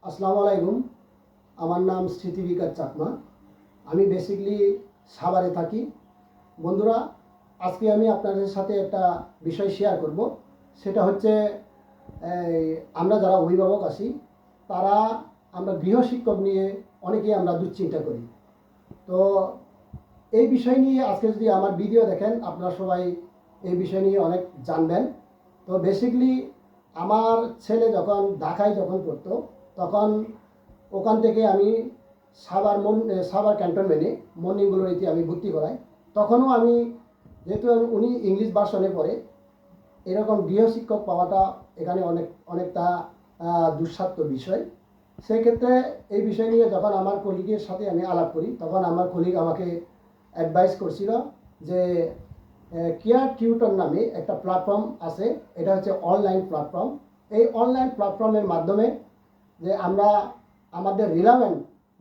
আসসালামু আলাইকুম। আমার নাম স্মৃতি বিকাশ চাকমা। আমি বেসিক্যালি সাভারে থাকি। বন্ধুরা, আজকে আমি আপনাদের সাথে একটা বিষয় শেয়ার করব। সেটা হচ্ছে আমরা যারা অভিভাবক আছি তারা আমরা গৃহশিক্ষক নিয়ে অনেকেই আমরা দুশ্চিন্তা করি। তো এই বিষয় নিয়ে আজকে যদি আমার ভিডিও দেখেন আপনারা সবাই এই বিষয় নিয়ে অনেক জানবেন। তো বেসিক্যালি আমার ছেলে যখন ঢাকায় পড়তো তখন ওখান থেকে আমি সাভার ক্যান্টনমেন্টে মর্নিং গ্লোরিতে আমি ভর্তি করাই। তখনও আমি যেহেতু উনি ইংলিশ ভার্সনে পড়ে, এরকম গৃহশিক্ষক পাওয়াটা এখানে অনেকটা দুঃসাধ্য বিষয়। সেই ক্ষেত্রে এই বিষয় নিয়ে যখন আমার কলিগের সাথে আমি আলাপ করি তখন আমার কলিগ আমাকে অ্যাডভাইস করছিল যে কেয়ার টিউটর নামে একটা প্ল্যাটফর্ম আছে। এটা হচ্ছে অনলাইন প্ল্যাটফর্ম। এই অনলাইন প্ল্যাটফর্মের মাধ্যমে যে আমরা আমাদের রিলেভেন্ট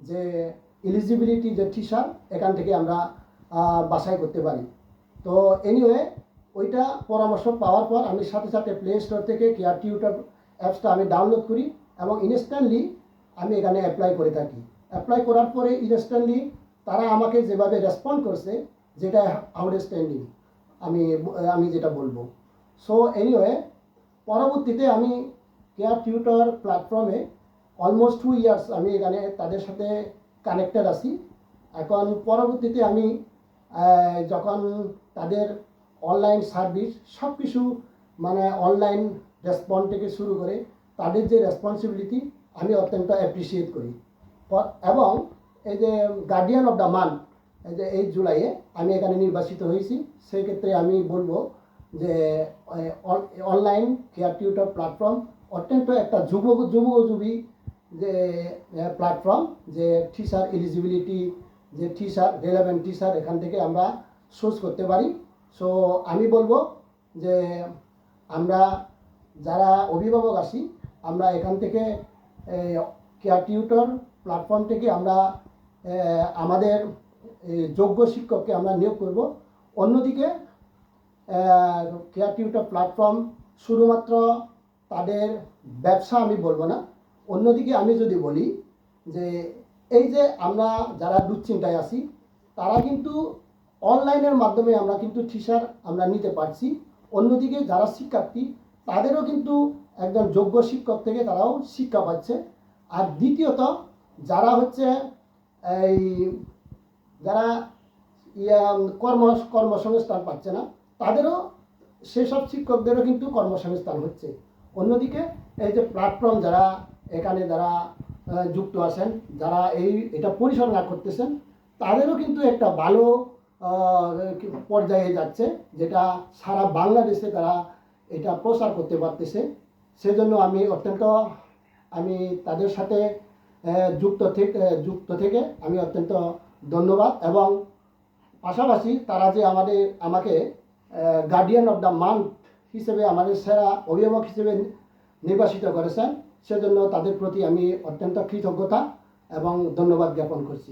যে এলিজিবিলিটি যে টিচার এখান থেকে আমরা বাছাই করতে পারি। তো এনিওয়ে ওইটা পরামর্শ পাওয়ার পর আমি সাথে সাথে প্লে স্টোর থেকে কেয়ার টিউটর অ্যাপসটা আমি ডাউনলোড করি এবং ইনস্ট্যান্টলি আমি এখানে অ্যাপ্লাই করে থাকি। অ্যাপ্লাই করার পরে ইনস্ট্যান্টলি তারা আমাকে যেভাবে রেসপন্ড করছে যেটা আউটস্ট্যান্ডিং আমি আমি যেটা বলবো। সো এনিওয়ে পরবর্তীতে আমি কেয়ার টিউটর প্ল্যাটফর্মে অলমোস্ট 2 ইয়ার্স আমি এখানে তাদের সাথে কানেক্টেড আছি। এখন পরবর্তীতে আমি যখন তাদের অনলাইন সার্ভিস সব কিছু মানে অনলাইন রেসপন্স থেকে শুরু করে তাদের যে রেসপন্সিবিলিটি আমি অত্যন্ত অ্যাপ্রিসিয়েট করি। এবং এই যে গার্ডিয়ান অফ দ্য মান্থ এই জুলাইয়ে আমি এখানে নির্বাচিত হয়েছি। সেই ক্ষেত্রে আমি বলবো যে অনলাইন কেয়ার টিউটর প্ল্যাটফর্ম অত্যন্ত একটা যুবী যে প্ল্যাটফর্ম, যে টিচার এলিজিবিলিটি যে টিচার রেলেভেন্ট টিচার এখান থেকে আমরা সোর্স করতে পারি। সো আমি বলবো যে আমরা যারা অভিভাবক আছি আমরা এখান থেকে কেয়ার টিউটর প্ল্যাটফর্ম থেকে আমরা আমাদের যোগ্য শিক্ষককে আমরা নিয়োগ করব। অন্যদিকে কেয়ার টিউটর প্ল্যাটফর্ম শুধুমাত্র তাদের ব্যবসা আমি বলবো না। অন্যদিকে আমি যদি বলি যে এই যে আমরা যারা দুশ্চিন্তায় আছি তারা কিন্তু অনলাইনের মাধ্যমে আমরা কিন্তু টিচার আমরা নিতে পারছি। অন্যদিকে যারা শিক্ষার্থী তাদেরও কিন্তু একজন যোগ্য শিক্ষক থেকে তারাও শিক্ষা পাচ্ছে। আর দ্বিতীয়ত যারা হচ্ছে এই যারা কর্মসংস্থান পাচ্ছে না তাদেরও সেসব শিক্ষকদেরও কিন্তু কর্মসংস্থান হচ্ছে। অন্যদিকে এই যে প্ল্যাটফর্ম যারা এখানে যারা যুক্ত আছেন, যারা এটা পরিচালনা করতেছেন তাদেরও কিন্তু একটা ভালো পর্যায়ে যাচ্ছে, যেটা সারা বাংলাদেশে তারা এটা প্রচার করতে পারতেছে। সেজন্য আমি তাদের সাথে যুক্ত থেকে আমি অত্যন্ত ধন্যবাদ। এবং পাশাপাশি তারা যে আমাকে গার্ডিয়ান অফ দ্য মান্থ হিসেবে আমাদের সেরা অভিভাবক হিসেবে নির্বাচিত করেছেন, সেজন্য তাদের প্রতি আমি অত্যন্ত কৃতজ্ঞতা এবং ধন্যবাদ জ্ঞাপন করছি।